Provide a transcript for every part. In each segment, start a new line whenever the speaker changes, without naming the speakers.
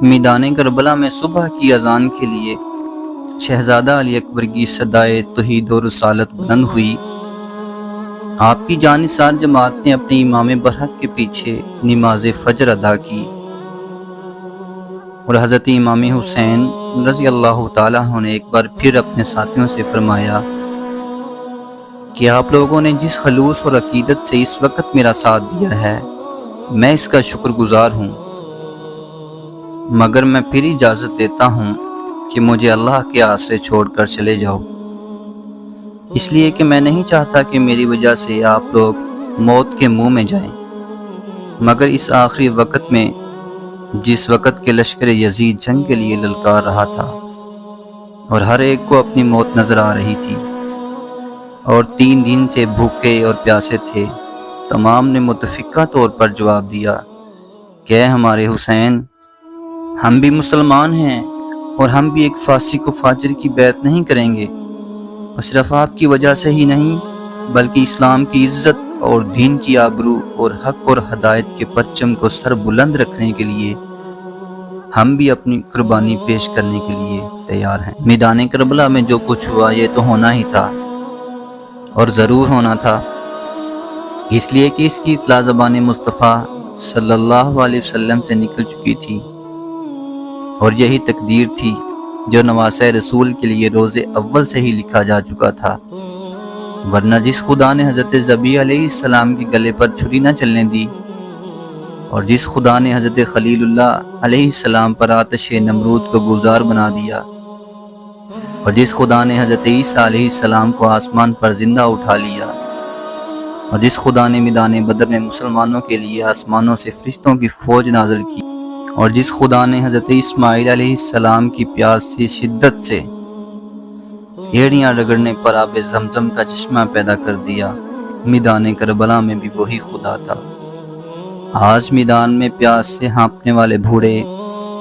میدان کربلا میں صبح کی اذان کے لیے شہزادہ علی اکبر کی صدائے توحید و رسالت بلند ہوئی۔ آپ کی جانثار جماعت نے اپنے امام برحق کے پیچھے نماز فجر ادا کی اور حضرت امام حسین رضی اللہ تعالیٰ عنہ نے ایک بار پھر اپنے ساتھیوں سے فرمایا کہ آپ لوگوں نے جس خلوص اور عقیدت سے اس وقت میرا ساتھ دیا ہے میں اس کا شکر گزار ہوں، مگر میں پھر اجازت دیتا ہوں کہ مجھے اللہ کے آسرے چھوڑ کر چلے جاؤ، اس لیے کہ میں نہیں چاہتا کہ میری وجہ سے آپ لوگ موت کے منہ میں جائیں۔ مگر اس آخری وقت میں جس وقت کے لشکر یزید جنگ کے لیے للکار رہا تھا اور ہر ایک کو اپنی موت نظر آ رہی تھی اور 3 دن سے بھوکے اور پیاسے تھے، تمام نے متفقہ طور پر جواب دیا کہ اے ہمارے حسین، ہم بھی مسلمان ہیں اور ہم بھی ایک فاسق و فاجر کی بیعت نہیں کریں گے، اور صرف آپ کی وجہ سے ہی نہیں بلکہ اسلام کی عزت اور دین کی آبرو اور حق اور ہدایت کے پرچم کو سر بلند رکھنے کے لیے ہم بھی اپنی قربانی پیش کرنے کے لیے تیار ہیں۔ میدان کربلا میں جو کچھ ہوا یہ تو ہونا ہی تھا اور ضرور ہونا تھا، اس لیے کہ اس کی اطلاع زبان مصطفیٰ صلی اللہ علیہ وسلم سے نکل چکی تھی اور یہی تقدیر تھی جو نواسۂ رسول کے لیے روز اول سے ہی لکھا جا چکا تھا، ورنہ جس خدا نے حضرت ذبیح علیہ السلام کے گلے پر چھری نہ چلنے دی اور جس خدا نے حضرت خلیل اللہ علیہ السلام پر آتش نمرود کو گلزار بنا دیا اور جس خدا نے حضرت عیسیٰ علیہ السلام کو آسمان پر زندہ اٹھا لیا اور جس خدا نے میدان بدر میں مسلمانوں کے لیے آسمانوں سے فرشتوں کی فوج نازل کی اور جس خدا نے حضرت اسماعیل علیہ السلام کی پیاس کی شدت سے ایڑیاں رگڑنے پر آب زمزم کا چشمہ پیدا کر دیا، میدان کربلا میں بھی وہی خدا تھا۔ آج میدان میں پیاس سے ہانپنے والے بوڑھے،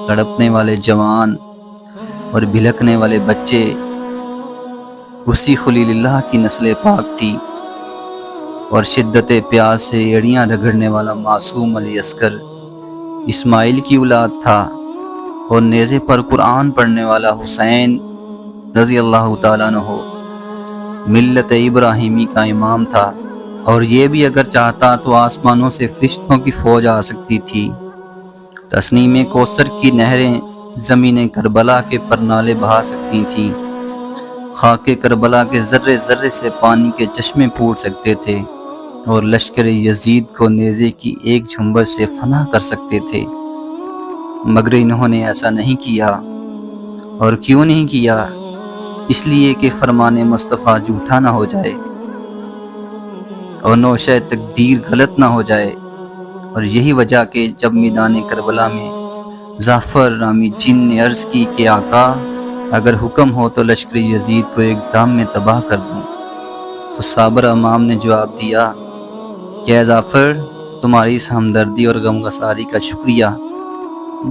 تڑپنے والے جوان اور بھلکنے والے بچے اسی خلیل اللہ کی نسل پاک تھی، اور شدت پیاس سے ایڑیاں رگڑنے والا معصوم علی اصغر اسماعیل کی اولاد تھا، اور نیزے پر قرآن پڑھنے والا حسین رضی اللہ تعالیٰ عنہ ملت ابراہیمی کا امام تھا، اور یہ بھی اگر چاہتا تو آسمانوں سے فرشتوں کی فوج آ سکتی تھی۔ تسنیم کوثر کی نہریں زمین کربلا کے پرنالے بہا سکتی تھیں، خاک کربلا کے ذرے ذرے سے پانی کے چشمے پھوٹ سکتے تھے اور لشکر یزید کو نیزے کی ایک جھنبش سے فنا کر سکتے تھے، مگر انہوں نے ایسا نہیں کیا۔ اور کیوں نہیں کیا؟ اس لیے کہ فرمان مصطفیٰ جھوٹا نہ ہو جائے اور نوشہ تقدیر غلط نہ ہو جائے، اور یہی وجہ کہ جب میدان کربلا میں جعفر نامی جن نے عرض کی کہ آقا اگر حکم ہو تو لشکر یزید کو ایک دام میں تباہ کر دوں، تو صابر امام نے جواب دیا کہ اے جعفر، تمہاری اس ہمدردی اور غمگساری کا شکریہ،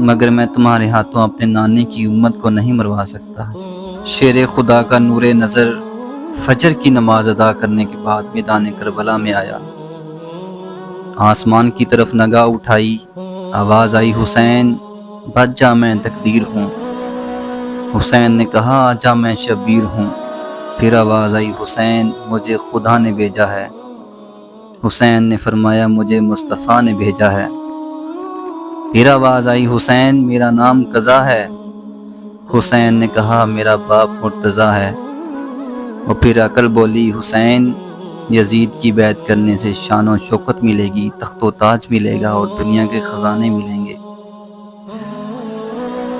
مگر میں تمہارے ہاتھوں اپنے نانے کی امت کو نہیں مروا سکتا۔ شیر خدا کا نور نظر فجر کی نماز ادا کرنے کے بعد میدان کربلا میں آیا، آسمان کی طرف نگاہ اٹھائی، آواز آئی حسین بچ جا میں تقدیر ہوں۔ حسین نے کہا آجا میں شبیر ہوں۔ پھر آواز آئی حسین مجھے خدا نے بھیجا ہے۔ حسین نے فرمایا مجھے مصطفیٰ نے بھیجا ہے۔ پھر آواز آئی حسین میرا نام قضا ہے۔ حسین نے کہا میرا باپ مرتضیٰ ہے۔ اور پھر عقل بولی حسین یزید کی بیعت کرنے سے شان و شوکت ملے گی، تخت و تاج ملے گا اور دنیا کے خزانے ملیں گے،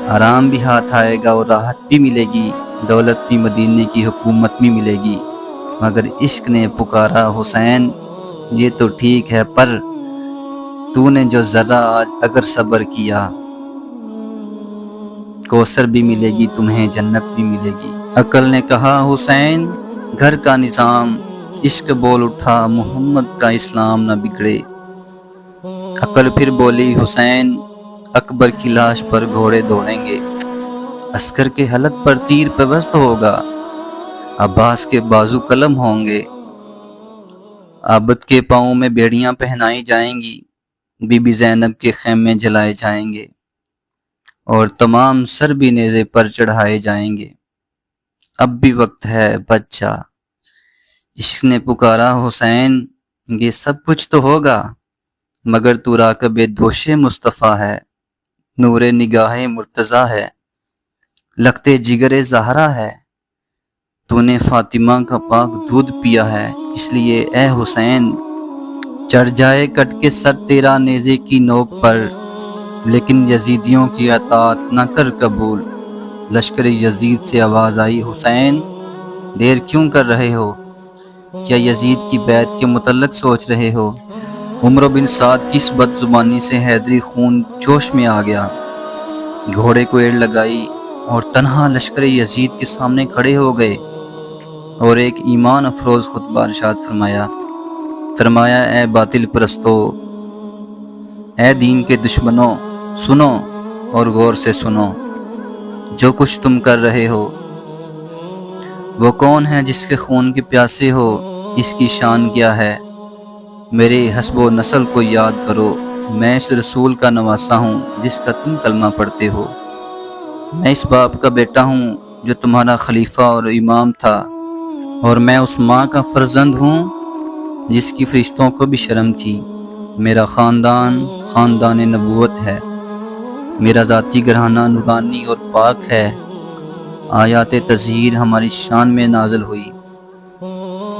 آرام بھی ہاتھ آئے گا اور راحت بھی ملے گی، دولت بھی، مدینے کی حکومت بھی ملے گی، مگر عشق نے پکارا حسین یہ تو ٹھیک ہے، پر تو نے جو ذرا آج اگر صبر کیا، کوثر بھی ملے گی تمہیں، جنت بھی ملے گی۔ عقل نے کہا حسین گھر کا نظام، عشق بول اٹھا محمد کا اسلام نہ بگڑے۔ عقل پھر بولی حسین اکبر کی لاش پر گھوڑے دوڑیں گے، عسکر کے حلق پر تیر پیوست ہوگا، عباس کے بازو قلم ہوں گے، عابد کے پاؤں میں بیڑیاں پہنائی جائیں گی، بی بی زینب کے خیمے جلائے جائیں گے، اور تمام سر بھی نیزے پر چڑھائے جائیں گے۔ اب بھی وقت ہے بچہ، عشق نے پکارا حسین، یہ سب کچھ تو ہوگا مگر تو راکب دوش مصطفیٰ ہے، نور نگاہ مرتضیٰ ہے، لگتے جگر زہرا ہے، تو نے فاطمہ کا پاک دودھ پیا ہے، اس لیے اے حسین چڑھ جائے کٹ کے سر تیرا نیزے کی نوک پر، لیکن یزیدیوں کی اطاعت نہ کر قبول۔ لشکر یزید سے آواز آئی، حسین دیر کیوں کر رہے ہو؟ کیا یزید کی بیعت کے متعلق سوچ رہے ہو؟ عمر بن سعد کی اس بد زبانی سے حیدری خون جوش میں آ گیا، گھوڑے کو ایڑ لگائی اور تنہا لشکر یزید کے سامنے کھڑے ہو گئے اور ایک ایمان افروز خطبہ ارشاد فرمایا اے باطل پرستو، اے دین کے دشمنوں، سنو اور غور سے سنو، جو کچھ تم کر رہے ہو وہ کون ہے جس کے خون کے پیاسے ہو، اس کی شان کیا ہے؟ میرے حسب و نسل کو یاد کرو، میں اس رسول کا نواسا ہوں جس کا تم کلمہ پڑھتے ہو، میں اس باپ کا بیٹا ہوں جو تمہارا خلیفہ اور امام تھا، اور میں اس ماں کا فرزند ہوں جس کی فرشتوں کو بھی شرم تھی، میرا خاندان نبوت ہے، میرا ذاتی گھرانہ نورانی اور پاک ہے، آیات تطہیر ہماری شان میں نازل ہوئی،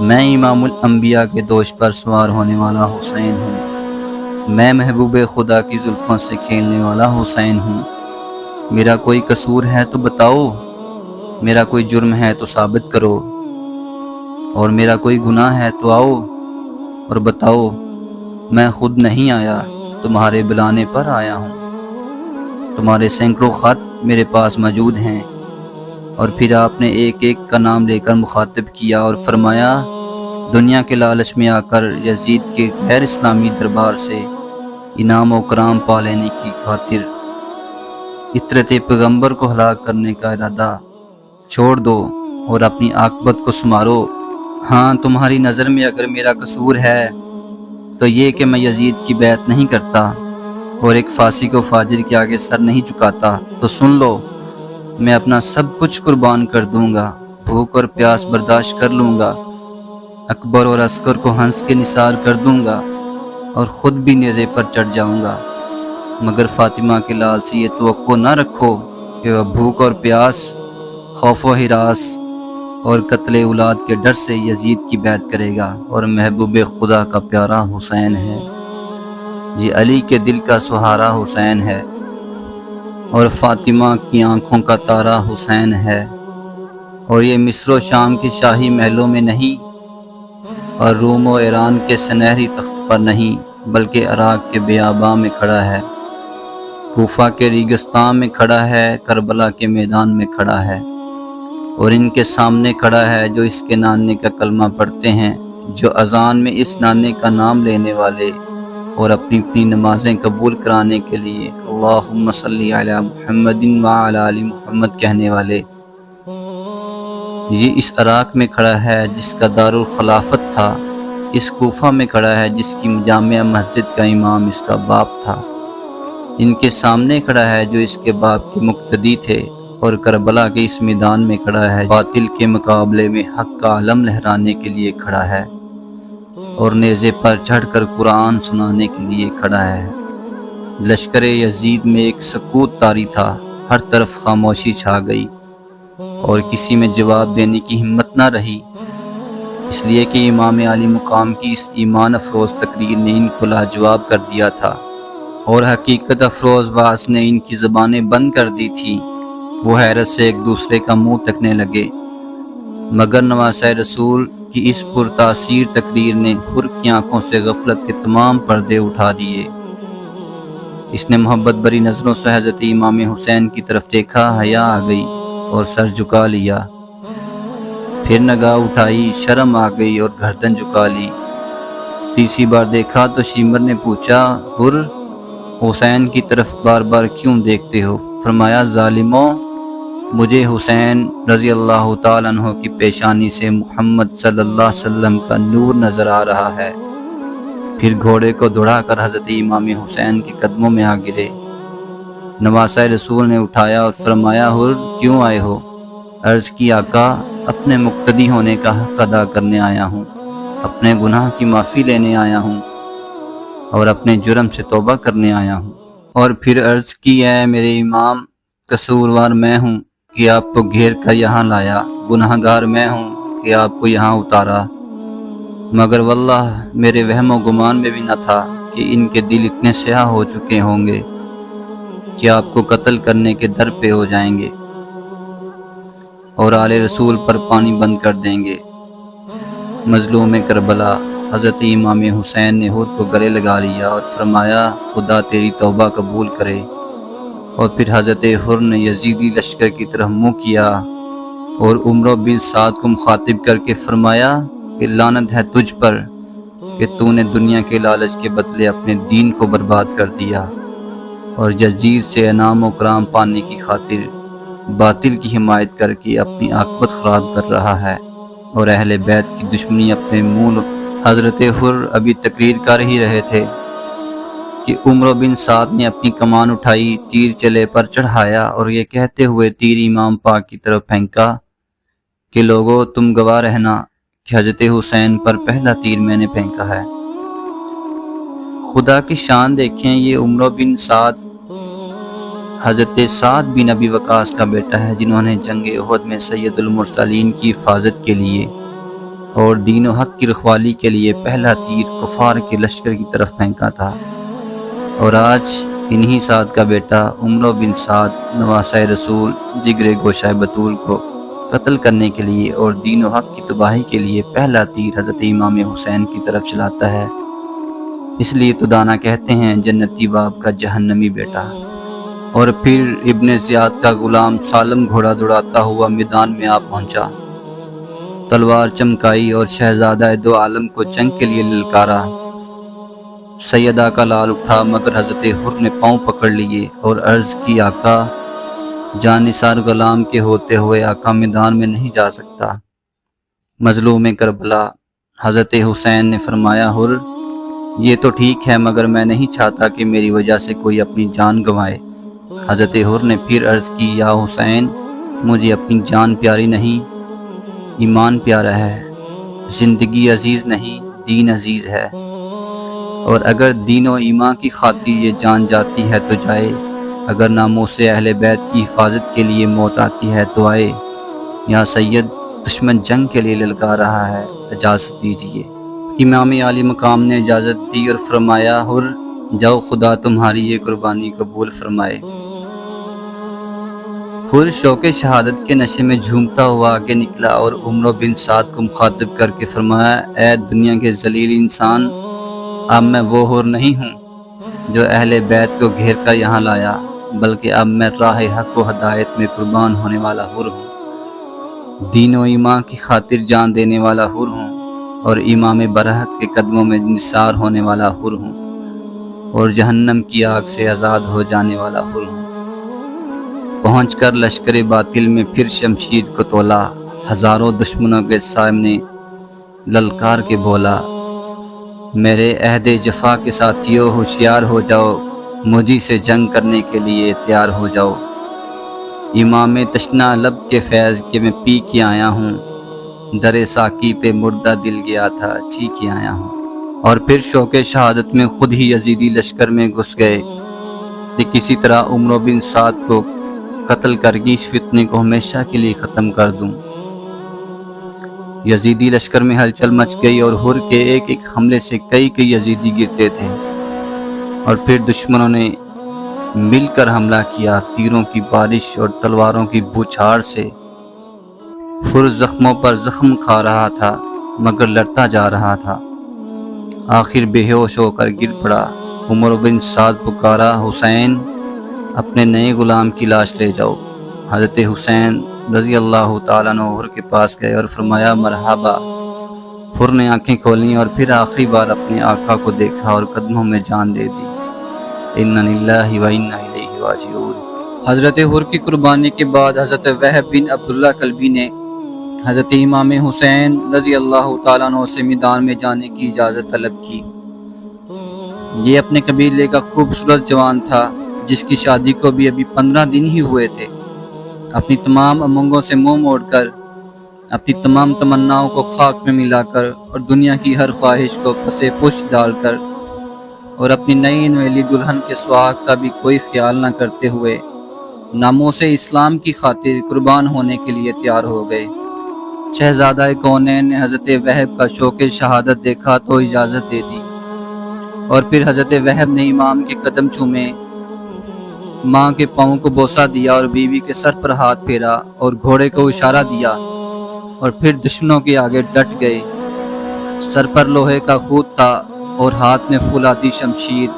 میں امام الانبیاء کے دوش پر سوار ہونے والا حسین ہوں، میں محبوب خدا کی زلفوں سے کھیلنے والا حسین ہوں، میرا کوئی قصور ہے تو بتاؤ، میرا کوئی جرم ہے تو ثابت کرو، اور میرا کوئی گناہ ہے تو آؤ اور بتاؤ، میں خود نہیں آیا، تمہارے بلانے پر آیا ہوں، تمہارے سینکڑوں خط میرے پاس موجود ہیں۔ اور پھر آپ نے ایک ایک کا نام لے کر مخاطب کیا اور فرمایا، دنیا کے لالچ میں آ کر یزید کے غیر اسلامی دربار سے انعام و کرام پا لینے کی خاطر عطرت پیغمبر کو ہلاک کرنے کا ارادہ چھوڑ دو اور اپنی عاقبت کو سنوارو۔ ہاں، تمہاری نظر میں اگر میرا قصور ہے تو یہ کہ میں یزید کی بیعت نہیں کرتا اور ایک فاسق و فاجر کے آگے سر نہیں جھکاتا، تو سن لو، میں اپنا سب کچھ قربان کر دوں گا، بھوک اور پیاس برداشت کر لوں گا، اکبر اور عسکر کو ہنس کے نثار کر دوں گا اور خود بھی نیزے پر چڑھ جاؤں گا، مگر فاطمہ کے لال سے یہ توقع نہ رکھو کہ وہ بھوک اور پیاس، خوف و ہراس اور قتل اولاد کے ڈر سے یزید کی بیعت کرے گا، اور محبوب خدا کا پیارا حسین ہے، یہ علی کے دل کا سہارا حسین ہے، اور فاطمہ کی آنکھوں کا تارا حسین ہے، اور یہ مصر و شام کے شاہی محلوں میں نہیں اور روم و ایران کے سنہری تخت پر نہیں، بلکہ عراق کے بیاباں میں کھڑا ہے، کوفہ کے ریگستان میں کھڑا ہے، کربلا کے میدان میں کھڑا ہے، اور ان کے سامنے کھڑا ہے جو اس کے نانے کا کلمہ پڑھتے ہیں، جو اذان میں اس نانے کا نام لینے والے اور اپنی اپنی نمازیں قبول کرانے کے لیے اللہم صلی علی محمد وعلی آل محمد کہنے والے۔ یہ اس عراق میں کھڑا ہے جس کا دارالخلافت تھا، اس کوفہ میں کھڑا ہے جس کی جامع مسجد کا امام اس کا باپ تھا، ان کے سامنے کھڑا ہے جو اس کے باپ کے مقتدی تھے، اور کربلا کے اس میدان میں کھڑا ہے باطل کے مقابلے میں حق کا علم لہرانے کے لیے کھڑا ہے، اور نیزے پر چڑھ کر قرآن سنانے کے لیے کھڑا ہے۔ لشکر یزید میں ایک سکوت طاری تھا، ہر طرف خاموشی چھا گئی اور کسی میں جواب دینے کی ہمت نہ رہی، اس لیے کہ امام علی مقام کی اس ایمان افروز تقریر نے ان کو لاجواب کر دیا تھا، اور حقیقت افروز واعظ نے ان کی زبانیں بند کر دی تھی، وہ حیرت سے ایک دوسرے کا منہ تکنے لگے، مگر نواسہ رسول کی اس پرتاثیر تقریر نے حر کی آنکھوں سے غفلت کے تمام پردے اٹھا دیے۔ اس نے محبت بری نظروں سے حضرت امام حسین کی طرف دیکھا، حیا آ گئی اور سر جھکا لیا، پھر نگاہ اٹھائی، شرم آ گئی اور گردن جھکا لی، تیسری بار دیکھا تو شیمر نے پوچھا، حر، حسین کی طرف بار بار کیوں دیکھتے ہو؟ فرمایا، ظالموں، مجھے حسین رضی اللہ تعالیٰ عنہ کی پیشانی سے محمد صلی اللہ علیہ وسلم کا نور نظر آ رہا ہے۔ پھر گھوڑے کو دوڑا کر حضرت امام حسین کے قدموں میں آ گرے نواسۂ رسول نے اٹھایا اور فرمایا حر کیوں آئے ہو؟ عرض کی آقا اپنے مقتدی ہونے کا حق ادا کرنے آیا ہوں، اپنے گناہ کی معافی لینے آیا ہوں اور اپنے جرم سے توبہ کرنے آیا ہوں۔ اور پھر عرض کی اے میرے امام، قصوروار میں ہوں کہ آپ کو گھیر کر یہاں لایا، گناہ گار میں ہوں کہ آپ کو یہاں اتارا، مگر واللہ میرے وہم و گمان میں بھی نہ تھا کہ ان کے دل اتنے سیاہ ہو چکے ہوں گے کہ آپ کو قتل کرنے کے در پہ ہو جائیں گے اور آل رسول پر پانی بند کر دیں گے۔ مظلوم کربلا حضرت امام حسین نے حر کو گلے لگا لیا اور فرمایا خدا تیری توبہ قبول کرے۔ اور پھر حضرت حر نے یزیدی لشکر کی طرف منہ کیا اور عمرو بن سعد کو مخاطب کر کے فرمایا کہ لعنت ہے تجھ پر کہ تو نے دنیا کے لالچ کے بدلے اپنے دین کو برباد کر دیا اور یزید سے انعام و کرام پانے کی خاطر باطل کی حمایت کر کے اپنی عاقبت خراب کر رہا ہے، اور اہل بیت کی دشمنی اپنے منہ۔ حضرت حر ابھی تقریر کر ہی رہے تھے کہ عمرو بن سعد نے اپنی کمان اٹھائی، تیر چلے پر چڑھایا اور یہ کہتے ہوئے تیر امام پاک کی طرف پھینکا کہ لوگو تم گواہ رہنا کہ حضرت حسین پر پہلا تیر میں نے پھینکا ہے۔ خدا کی شان دیکھیں، یہ عمرو بن سعد حضرت سعد بن ابی وقاص کا بیٹا ہے، جنہوں نے جنگ احد میں سید المرسلین کی حفاظت کے لیے اور دین و حق کی رکھوالی کے لیے پہلا تیر کفار کے لشکر کی طرف پھینکا تھا، اور آج انہی سعد کا بیٹا عمرو بن سعد نواسۂ رسول جگر گوشہ بطول کو قتل کرنے کے لیے اور دین و حق کی تباہی کے لیے پہلا تیر حضرت امام حسین کی طرف چلاتا ہے۔ اس لیے تو دانا کہتے ہیں جنتی باپ کا جہنمی بیٹا۔ اور پھر ابن زیاد کا غلام سالم گھوڑا دوڑاتا ہوا میدان میں آ پہنچا، تلوار چمکائی اور شہزادہ دو عالم کو جنگ کے لیے للکارا۔ سیدہ کا لال اٹھا مگر حضرت حر نے پاؤں پکڑ لیے اور عرض کی آقا جان نثار غلام کے ہوتے ہوئے آقا میدان میں نہیں جا سکتا۔ مظلوم کربلا حضرت حسین نے فرمایا حر یہ تو ٹھیک ہے مگر میں نہیں چاہتا کہ میری وجہ سے کوئی اپنی جان گنوائے۔ حضرت حر نے پھر عرض کی یا حسین مجھے اپنی جان پیاری نہیں، ایمان پیارا ہے، زندگی عزیز نہیں دین عزیز ہے، اور اگر دین و ایمان کی خاطر یہ جان جاتی ہے تو جائے، اگر ناموس اہل بیت کی حفاظت کے لیے موت آتی ہے تو آئے، یہاں سید دشمن جنگ کے لیے للکار رہا ہے، اجازت دیجیے۔ امام عالی مقام نے اجازت دی اور فرمایا حر جاؤ خدا تمہاری یہ قربانی قبول فرمائے۔ حر شوق شہادت کے نشے میں جھومتا ہوا آگے نکلا اور عمرو بن سعد کو مخاطب کر کے فرمایا اے دنیا کے ذلیل انسان، اب میں وہ حر نہیں ہوں جو اہل بیت کو گھیر کر یہاں لایا، بلکہ اب میں راہ حق و ہدایت میں قربان ہونے والا حر ہوں، دین و ایمان کی خاطر جان دینے والا حر ہوں، اور امام برحق کے قدموں میں نثار ہونے والا حر ہوں، اور جہنم کی آگ سے آزاد ہو جانے والا حر ہوں۔ پہنچ کر لشکر باطل میں پھر شمشیر کو تولا، ہزاروں دشمنوں کے سامنے للکار کے بولا میرے عہد جفا کے ساتھیوں ہوشیار ہو جاؤ، مجھی سے جنگ کرنے کے لیے تیار ہو جاؤ، امام تشنا لب کے فیض کے میں پی کے آیا ہوں، در ساقی پہ مردہ دل گیا تھا جی کے آیا ہوں۔ اور پھر شوق شہادت میں خود ہی یزیدی لشکر میں گھس گئے کہ کسی طرح عمرو بن سعد کو قتل کر کے اس فتنے کو ہمیشہ کے لیے ختم کر دوں۔ یزیدی لشکر میں ہلچل مچ گئی اور حر کے ایک ایک حملے سے کئی یزیدی گرتے تھے، اور پھر دشمنوں نے مل کر حملہ کیا، تیروں کی بارش اور تلواروں کی بوچھار سے حر زخموں پر زخم کھا رہا تھا مگر لڑتا جا رہا تھا، آخر بے ہوش ہو کر گر پڑا۔ عمر بن سعد پکارا حسین اپنے نئے غلام کی لاش لے جاؤ۔ حضرت حسین رضی اللہ تعالیٰ عنہ حر کے پاس گئے اور فرمایا مرحبا۔ حر نے آنکھیں کھولیں اور پھر آخری بار اپنے آقا کو دیکھا اور قدموں میں جان دے دی۔ انا للہ و انا الیہ راجعون۔ حضرت حر کی قربانی کے بعد حضرت وہب بن عبداللہ کلبی نے حضرت امام حسین رضی اللہ تعالیٰ عنہ سے میدان میں جانے کی اجازت طلب کی۔ یہ اپنے قبیلے کا خوبصورت جوان تھا جس کی شادی کو بھی ابھی 15 دن ہی ہوئے تھے، اپنی تمام امنگوں سے منہ موڑ کر، اپنی تمام تمناؤں کو خاک میں ملا کر اور دنیا کی ہر خواہش کو پسے پشت ڈال کر اور اپنی نئی نویلی دلہن کے سہاگ کا بھی کوئی خیال نہ کرتے ہوئے ناموس اسلام کی خاطر قربان ہونے کے لیے تیار ہو گئے۔ شہزادہ کونین نے حضرت وہب کا شوق شہادت دیکھا تو اجازت دے دی، اور پھر حضرت وہب نے امام کے قدم چومے، ماں کے پاؤں کو بوسہ دیا اور بیوی کے سر پر ہاتھ پھیرا اور گھوڑے کو اشارہ دیا، اور پھر دشمنوں کے آگے ڈٹ گئے۔ سر پر لوہے کا خود تھا اور ہاتھ میں فولادی شمشیر،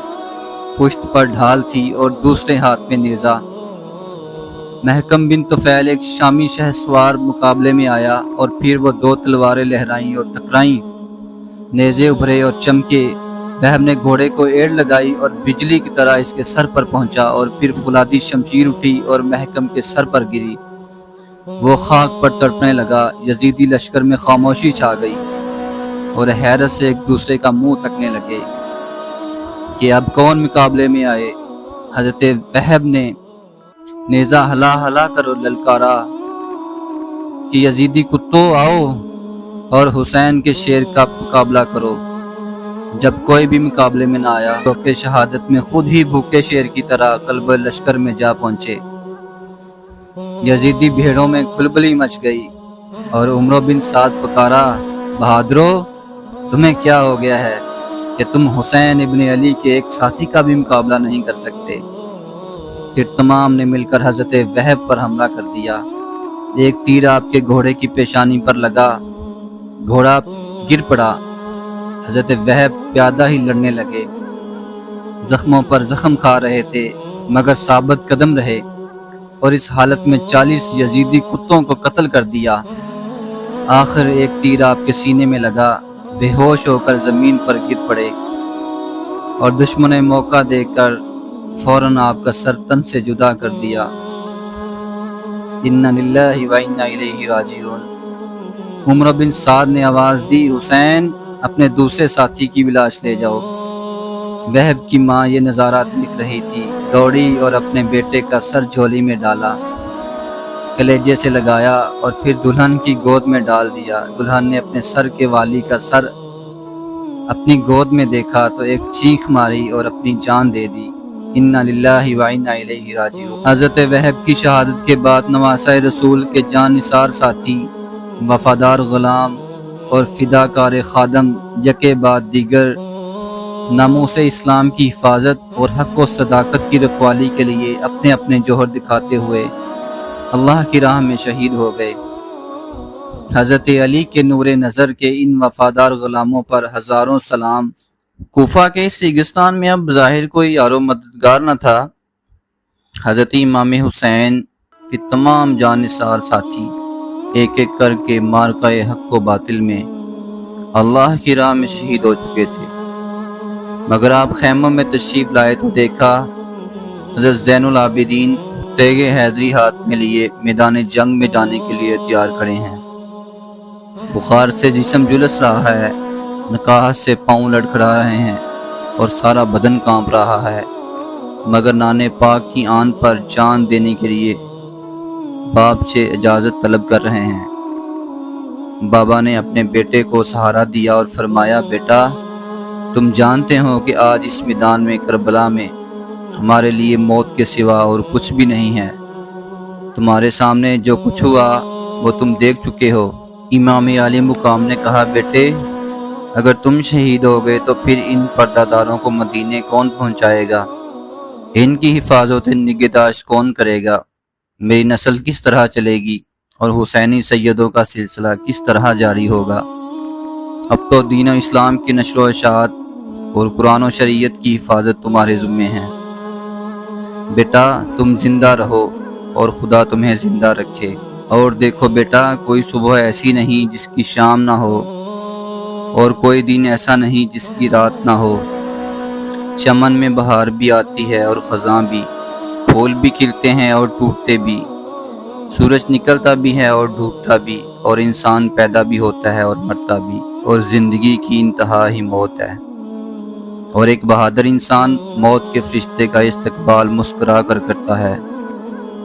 پشت پر ڈھال تھی اور دوسرے ہاتھ میں نیزہ۔ محکم بن طفیل ایک شامی شہسوار مقابلے میں آیا اور پھر وہ 2 تلواریں لہرائیں اور ٹکرائیں، نیزے ابھرے اور چمکے۔ وہب نے گھوڑے کو ایڑ لگائی اور بجلی کی طرح اس کے سر پر پہنچا، اور پھر فولادی شمشیر اٹھی اور محکم کے سر پر گری۔ وہ خاک پر تڑپنے لگا۔ یزیدی لشکر میں خاموشی چھا گئی اور حیرت سے ایک دوسرے کا منہ تکنے لگے کہ اب کون مقابلے میں آئے۔ حضرت وہب نے نیزہ ہلا ہلا کر للکارا کہ یزیدی کتو آؤ اور حسین کے شیر کا مقابلہ کرو۔ جب کوئی بھی مقابلے میں نہ آیا تو کہ شہادت میں خود ہی بھوکے شیر کی طرح قلب لشکر میں جا پہنچے۔ یزیدی بھیڑوں میں کھلبلی مچ گئی اور عمرو بن سعد پکارا، بہادرو، تمہیں کیا ہو گیا ہے کہ تم حسین ابن علی کے ایک ساتھی کا بھی مقابلہ نہیں کر سکتے؟ پھر تمام نے مل کر حضرت وہب پر حملہ کر دیا۔ ایک تیر آپ کے گھوڑے کی پیشانی پر لگا، گھوڑا گر پڑا۔ حضرت وہب پیادہ ہی لڑنے لگے، زخموں پر زخم کھا رہے تھے مگر ثابت قدم رہے، اور اس حالت میں 40 یزیدی کتوں کو قتل کر دیا۔ آخر ایک تیر آپ کے سینے میں لگا، بے ہوش ہو کر زمین پر گر پڑے، اور دشمن نے موقع دے کر فوراً آپ کا سر تن سے جدا کر دیا۔ انا للہ و انا الیہ راجعون۔ عمرو بن سعد نے آواز دی، حسین، اپنے دوسرے ساتھی کی بھی لاش لے جاؤ۔ وہب کی ماں یہ نظارہ دیکھ رہی تھی، دوڑی اور اپنے بیٹے کا سر جھولی میں ڈالا، کلیجے سے لگایا اور پھر دلہن کی گود میں ڈال دیا۔ دلہن نے اپنے سر کے والی کا سر اپنی گود میں دیکھا تو ایک چیخ ماری اور اپنی جان دے دی۔ انا للہ و انا الیہ راجعون۔ حضرت وہب کی شہادت کے بعد نواسہ رسول کے جان نثار ساتھی، وفادار غلام اور فداکار خادم یکے بعد دیگر ناموس اسلام کی حفاظت اور حق و صداقت کی رکھوالی کے لیے اپنے اپنے جوہر دکھاتے ہوئے اللہ کی راہ میں شہید ہو گئے۔ حضرت علی کے نور نظر کے ان وفادار غلاموں پر ہزاروں سلام۔ کوفہ کے اس ریگستان میں اب ظاہر کوئی یار و مددگار نہ تھا۔ حضرت امام حسین کے تمام جان نثار ساتھی ایک ایک کر کے مارکہ حق و باطل میں اللہ کی راہ میں شہید ہو چکے تھے، مگر آپ خیموں میں تشریف لائے تو دیکھا حضرت زین العابدین تیغ حیدری ہاتھ میں لیے میدان جنگ میں جانے کے لیے تیار کھڑے ہیں۔ بخار سے جسم جلس رہا ہے، نکاہت سے پاؤں لڑکھڑا رہے ہیں اور سارا بدن کانپ رہا ہے، مگر نانے پاک کی آن پر جان دینے کے لیے باپ سے اجازت طلب کر رہے ہیں۔ بابا نے اپنے بیٹے کو سہارا دیا اور فرمایا، بیٹا، تم جانتے ہو کہ آج اس میدان میں کربلا میں ہمارے لیے موت کے سوا اور کچھ بھی نہیں ہے۔ تمہارے سامنے جو کچھ ہوا وہ تم دیکھ چکے ہو۔ امام عالی مقام نے کہا، بیٹے، اگر تم شہید ہو گئے تو پھر ان پردہ داروں کو مدینے کون پہنچائے گا؟ ان کی حفاظت نگہداشت کون کرے گا؟ میری نسل کس طرح چلے گی اور حسینی سیدوں کا سلسلہ کس طرح جاری ہوگا؟ اب تو دین و اسلام کی نشر و اشاعت اور قرآن و شریعت کی حفاظت تمہارے ذمے ہے۔ بیٹا، تم زندہ رہو اور خدا تمہیں زندہ رکھے۔ اور دیکھو بیٹا، کوئی صبح ایسی نہیں جس کی شام نہ ہو، اور کوئی دن ایسا نہیں جس کی رات نہ ہو۔ چمن میں بہار بھی آتی ہے اور خزاں بھی، پھول بھی کھلتے ہیں اور ٹوٹتے بھی، سورج نکلتا بھی ہے اور ڈوبتا بھی، اور انسان پیدا بھی ہوتا ہے اور مرتا بھی، اور زندگی کی انتہا ہی موت ہے۔ اور ایک بہادر انسان موت کے فرشتے کا استقبال مسکرا کر کرتا ہے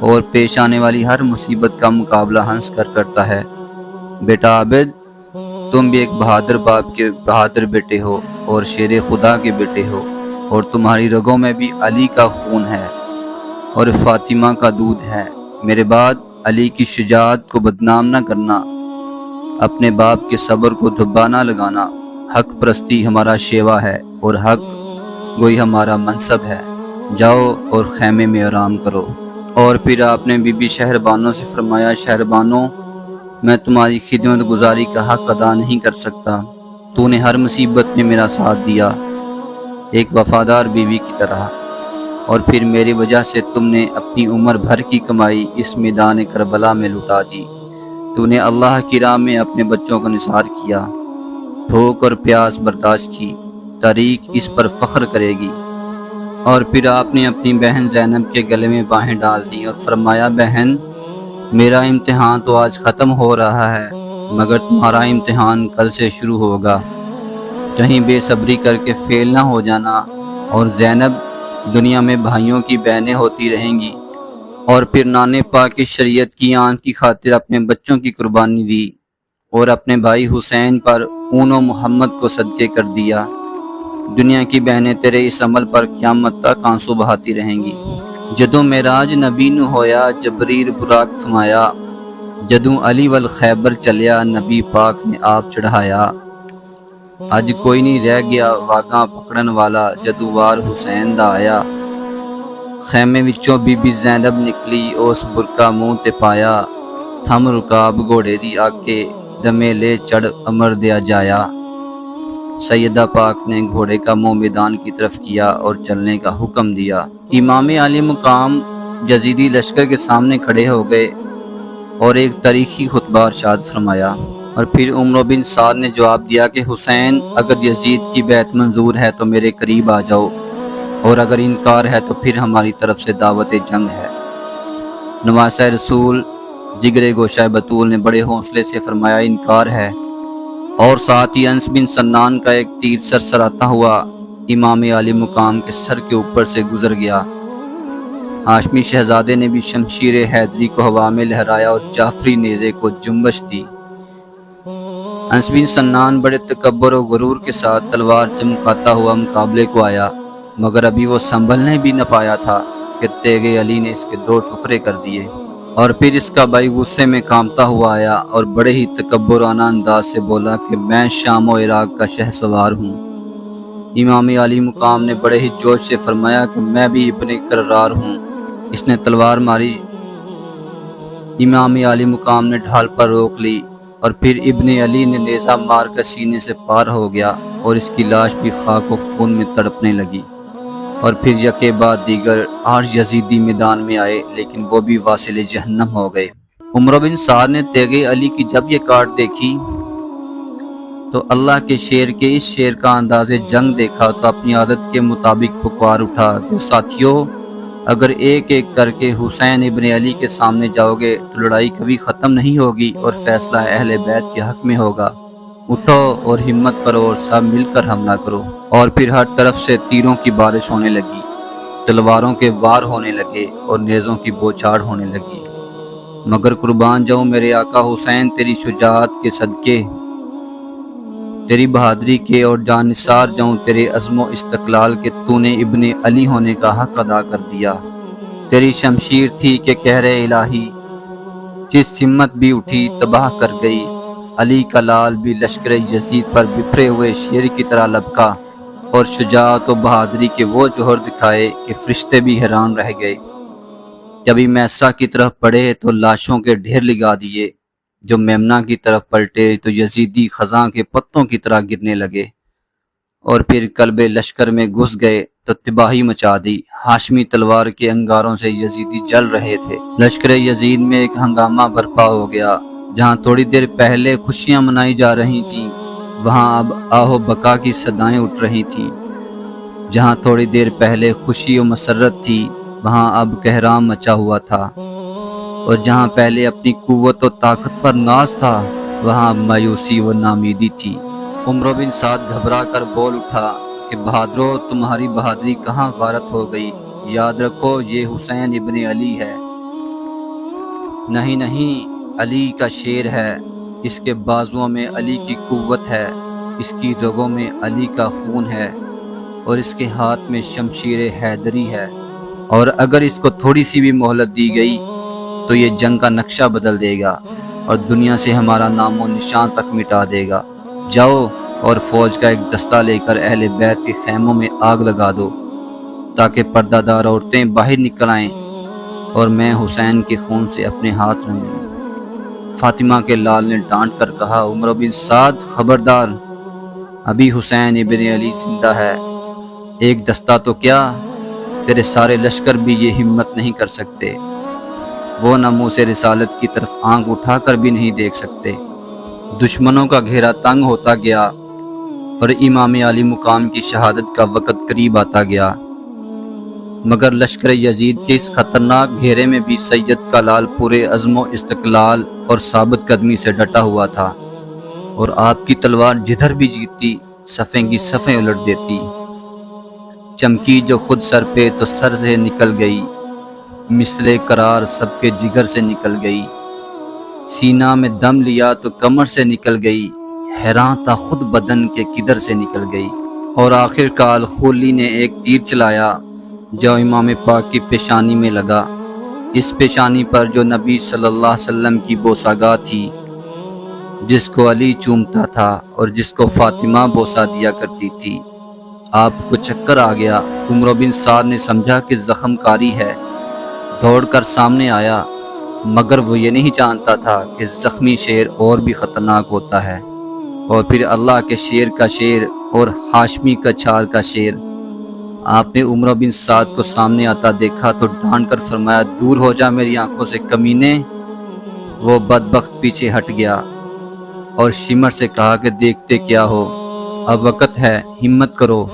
اور پیش آنے والی ہر مصیبت کا مقابلہ ہنس کر کرتا ہے۔ بیٹا عابد، تم بھی ایک بہادر باپ کے بہادر بیٹے ہو اور شیر خدا کے بیٹے ہو، اور تمہاری رگوں میں بھی علی کا خون ہے اور فاطمہ کا دودھ ہے۔ میرے بعد علی کی شجاعت کو بدنام نہ کرنا، اپنے باپ کے صبر کو دھبا نہ لگانا۔ حق پرستی ہمارا شیوا ہے اور حق گوئی ہمارا منصب ہے۔ جاؤ اور خیمے میں آرام کرو۔ اور پھر آپ نے بی بی شہربانو سے فرمایا، شہربانو، میں تمہاری خدمت گزاری کا حق ادا نہیں کر سکتا۔ تو نے ہر مصیبت میں میرا ساتھ دیا ایک وفادار بیوی کی طرح، اور پھر میری وجہ سے تم نے اپنی عمر بھر کی کمائی اس میدان کربلا میں لٹا دی۔ تو نے اللہ کی راہ میں اپنے بچوں کا نثار کیا، بھوک اور پیاس برداشت کی، تاریخ اس پر فخر کرے گی۔ اور پھر آپ نے اپنی بہن زینب کے گلے میں باہیں ڈال دی اور فرمایا، بہن، میرا امتحان تو آج ختم ہو رہا ہے، مگر تمہارا امتحان کل سے شروع ہوگا، کہیں بے صبری کر کے فیل نہ ہو جانا۔ اور زینب دنیا میں بھائیوں کی بہنیں ہوتی رہیں گی۔ اور پھر نانے پاک کی شریعت کی آن کی خاطر اپنے بچوں کی قربانی دی اور اپنے بھائی حسین پر اون و محمد کو صدقے کر دیا۔ دنیا کی بہنیں تیرے اس عمل پر قیامت تک آنسو بہاتی رہیں گی۔ جدوں معراج نبی نو ہویا، جبریل براق تھمایا، جدوں علی والخیبر چلیا، نبی پاک نے آپ چڑھایا۔ اج کوئی نہیں رہ گیا واگاں پکڑن والا، جدوں وار حسین دا آیا۔ خیمے وچوں بی بی زینب نکلی، اس برقع منہ تے پایا، تھم رکاب گھوڑے دی آکے، دمے لے چڑھ امر دیا جایا۔ سیدہ پاک نے گھوڑے کا منہ میدان کی طرف کیا اور چلنے کا حکم دیا۔ امام علی مقام یزیدی لشکر کے سامنے کھڑے ہو گئے اور ایک تاریخی خطبہ ارشاد فرمایا۔ اور پھر عمرو بن سعد نے جواب دیا کہ حسین، اگر یزید کی بیعت منظور ہے تو میرے قریب آ جاؤ، اور اگر انکار ہے تو پھر ہماری طرف سے دعوت جنگ ہے۔ نواسہ رسول جگر گوشہ بطول نے بڑے حوصلے سے فرمایا، انکار ہے۔ اور ساتھ ہی انس بن سنان کا ایک تیر سرسراتا ہوا امام علی مقام کے سر کے اوپر سے گزر گیا۔ ہاشمی شہزادے نے بھی شمشیر حیدری کو ہوا میں لہرایا اور جعفری نیزے کو جنبش دی۔ انس بن سنان بڑے تکبر و غرور کے ساتھ تلوار چمکاتا ہوا مقابلے کو آیا، مگر ابھی وہ سنبھلنے بھی نہ پایا تھا کہ تیغ علی نے اس کے 2 ٹکڑے کر دیے۔ اور پھر اس کا بھائی غصے میں کانپتا ہوا آیا اور بڑے ہی تکبرانہ انداز سے بولا کہ میں شام و عراق کا شہ سوار ہوں۔ امام علی مقام نے بڑے ہی جوش سے فرمایا کہ میں بھی ابن کرار ہوں۔ اس نے تلوار ماری، امام علی مقام نے ڈھال پر روک لی، اور پھر ابن علی نے نیزہ مار کر سینے سے پار ہو گیا اور اس کی لاش بھی خاک و خون میں تڑپنے لگی۔ اور پھر یکے بعد دیگر 8 یزیدی میدان میں آئے، لیکن وہ بھی واصل جہنم ہو گئے۔ عمرو بن سعد نے تیغ علی کی جب یہ کاٹ دیکھی تو اللہ کے شیر کے اس شیر کا انداز جنگ دیکھا تو اپنی عادت کے مطابق پکار اٹھا کہ ساتھیو، اگر ایک ایک کر کے حسین ابن علی کے سامنے جاؤ گے تو لڑائی کبھی ختم نہیں ہوگی اور فیصلہ اہل بیت کے حق میں ہوگا۔ اٹھو اور ہمت کرو اور سب مل کر حملہ کرو۔ اور پھر ہر طرف سے تیروں کی بارش ہونے لگی، تلواروں کے وار ہونے لگے اور نیزوں کی بوچھاڑ ہونے لگی۔ مگر قربان جاؤں میرے آقا حسین تیری شجاعت کے صدقے، تیری بہادری کے، اور جان نثار جاؤں تیرے عزم و استقلال کے، تو نے ابن علی ہونے کا حق ادا کر دیا۔ تیری شمشیر تھی کہ قہر الہی جس ہمت بھی اٹھی تباہ کر گئی۔ علی کا لال بھی لشکر یزید پر بپھرے ہوئے شیر کی طرح لبکا اور شجاعت و بہادری کے وہ جوہر دکھائے کہ فرشتے بھی حیران رہ گئے۔ جبھی میسرہ کی طرف بڑھے تو لاشوں کے ڈھیر لگا دیے، جو میمنہ کی طرف پلٹے تو یزیدی خزاں کے پتوں کی طرح گرنے لگے، اور پھر قلب لشکر میں گھس گئے تو تباہی مچا دی۔ ہاشمی تلوار کے انگاروں سے یزیدی جل رہے تھے۔ لشکر یزید میں ایک ہنگامہ برپا ہو گیا۔ جہاں تھوڑی دیر پہلے خوشیاں منائی جا رہی تھیں، وہاں اب آہو بکا کی صدائیں اٹھ رہی تھیں۔ جہاں تھوڑی دیر پہلے خوشی و مسرت تھی، وہاں اب قہرام مچا ہوا تھا، اور جہاں پہلے اپنی قوت و طاقت پر ناز تھا، وہاں اب مایوسی و نامیدی تھی۔ عمرو بن سعد گھبرا کر بول اٹھا کہ بہادرو تمہاری بہادری کہاں غارت ہو گئی، یاد رکھو یہ حسین ابن علی ہے۔ نہیں نہیں، علی کا شیر ہے، اس کے بازوؤں میں علی کی قوت ہے، اس کی رگوں میں علی کا خون ہے، اور اس کے ہاتھ میں شمشیر حیدری ہے، اور اگر اس کو تھوڑی سی بھی مہلت دی گئی تو یہ جنگ کا نقشہ بدل دے گا اور دنیا سے ہمارا نام و نشان تک مٹا دے گا۔ جاؤ اور فوج کا ایک دستہ لے کر اہل بیت کے خیموں میں آگ لگا دو تاکہ پردہ دار عورتیں باہر نکل آئیں اور میں حسین کے خون سے اپنے ہاتھ رنگوں۔ فاطمہ کے لال نے ڈانٹ کر کہا، عمر بن سعد خبردار، ابھی حسین ابن علی زندہ ہے، ایک دستہ تو کیا تیرے سارے لشکر بھی یہ ہمت نہیں کر سکتے، وہ ناموس رسالت کی طرف آنکھ اٹھا کر بھی نہیں دیکھ سکتے۔ دشمنوں کا گھیرا تنگ ہوتا گیا اور امام علی مقام کی شہادت کا وقت قریب آتا گیا، مگر لشکر یزید کے اس خطرناک گھیرے میں بھی سید کا لال پورے عزم و استقلال اور ثابت قدمی سے ڈٹا ہوا تھا، اور آپ کی تلوار جدھر بھی جیتی صفیں کی صفیں الٹ دیتی۔ چمکی جو خود سر پہ تو سر سے نکل گئی، مثل قرار سب کے جگر سے نکل گئی، سینہ میں دم لیا تو کمر سے نکل گئی، حیران تھا خود بدن کے کدھر سے نکل گئی۔ اور آخر کار خولی نے ایک تیر چلایا جو امام پاک کی پیشانی میں لگا، اس پیشانی پر جو نبی صلی اللہ علیہ وسلم کی بوسہ تھی، جس کو علی چومتا تھا اور جس کو فاطمہ بوسہ دیا کرتی تھی۔ آپ کو چکر آ گیا۔ عمر بن سعد نے سمجھا کہ زخم کاری ہے، دوڑ کر سامنے آیا، مگر وہ یہ نہیں جانتا تھا کہ زخمی شیر اور بھی خطرناک ہوتا ہے، اور پھر اللہ کے شیر کا شیر اور ہاشمی کا چھار کا شیر۔ آپ نے عمر بن سعد کو سامنے آتا دیکھا تو ڈانٹ کر فرمایا، دور ہو جا میری آنکھوں سے کمینے۔ وہ بدبخت پیچھے ہٹ گیا اور شمر سے کہا کہ دیکھتے کیا ہو، اب وقت ہے، ہمت کرو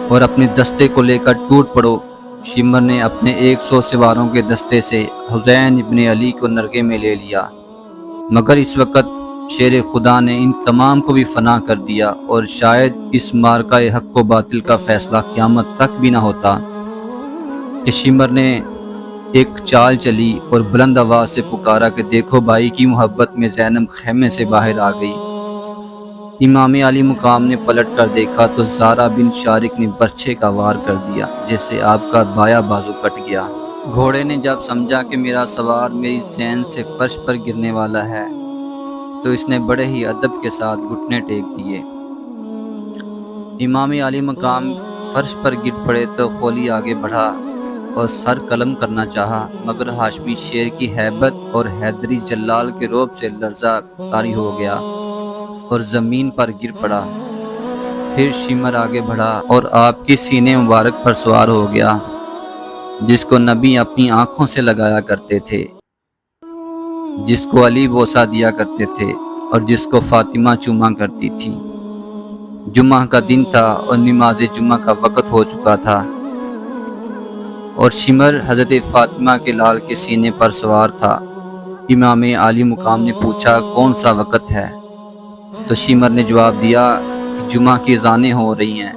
اور اپنے دستے کو لے کر ٹوٹ پڑو۔ شمر نے اپنے 100 سواروں کے دستے سے حسین ابن علی کو نرغے میں لے لیا، مگر اس وقت شیر خدا نے ان تمام کو بھی فنا کر دیا، اور شاید اس مارکہ حق و باطل کا فیصلہ قیامت تک بھی نہ ہوتا کہ شمر نے ایک چال چلی اور بلند آواز سے پکارا کہ دیکھو بھائی کی محبت میں زینب خیمے سے باہر آ گئی۔ امام علی مقام نے پلٹ کر دیکھا تو زارا بن شارک نے برچھے کا وار کر دیا، جس سے آپ کا بایاں بازو کٹ گیا۔ گھوڑے نے جب سمجھا کہ میرا سوار میری زین سے فرش پر گرنے والا ہے تو اس نے بڑے ہی ادب کے ساتھ گھٹنے ٹیک دیے۔ امام علی مقام فرش پر گر پڑے تو خولی آگے بڑھا اور سر قلم کرنا چاہا، مگر ہاشمی شیر کی ہیبت اور حیدری جلال کے رعب سے لرزہ طاری ہو گیا اور زمین پر گر پڑا۔ پھر شمر آگے بڑھا اور آپ کے سینے مبارک پر سوار ہو گیا، جس کو نبی اپنی آنکھوں سے لگایا کرتے تھے، جس کو علی بوسہ دیا کرتے تھے اور جس کو فاطمہ چوما کرتی تھی۔ جمعہ کا دن تھا اور نماز جمعہ کا وقت ہو چکا تھا، اور شمر حضرت فاطمہ کے لال کے سینے پر سوار تھا۔ امام علی مقام نے پوچھا کون سا وقت ہے؟ تو شمر نے جواب دیا کہ جمعہ کی اذانیں ہو رہی ہیں۔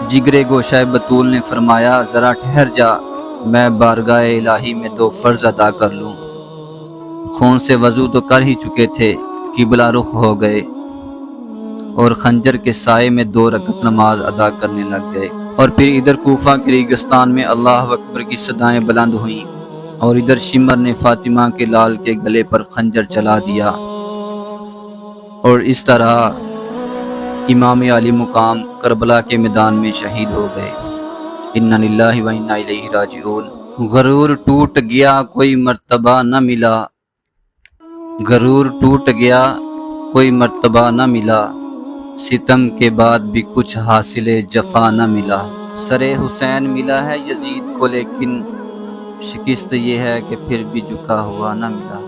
جگرے گوشہ بطول نے فرمایا ذرا ٹھہر جا، میں بارگاہ الہی میں 2 فرض ادا کر لوں۔ خون سے وضو تو کر ہی چکے تھے، قبلہ رخ ہو گئے اور خنجر کے سائے میں 2 رکعت نماز ادا کرنے لگ گئے، اور پھر ادھر کوفہ کے ریگستان میں اللہ اکبر کی صدائیں بلند ہوئیں، اور ادھر شمر نے فاطمہ کے لال کے گلے پر خنجر چلا دیا، اور اس طرح امام علی مقام کربلا کے میدان میں شہید ہو گئے۔ انا للہ و انا الیہ راجعون۔ غرور ٹوٹ گیا کوئی مرتبہ نہ ملا، غرور ٹوٹ گیا کوئی مرتبہ نہ ملا، ستم کے بعد بھی کچھ حاصل جفا نہ ملا۔ سر حسین ملا ہے یزید کو لیکن شکست یہ ہے کہ پھر بھی جھکا ہوا نہ ملا۔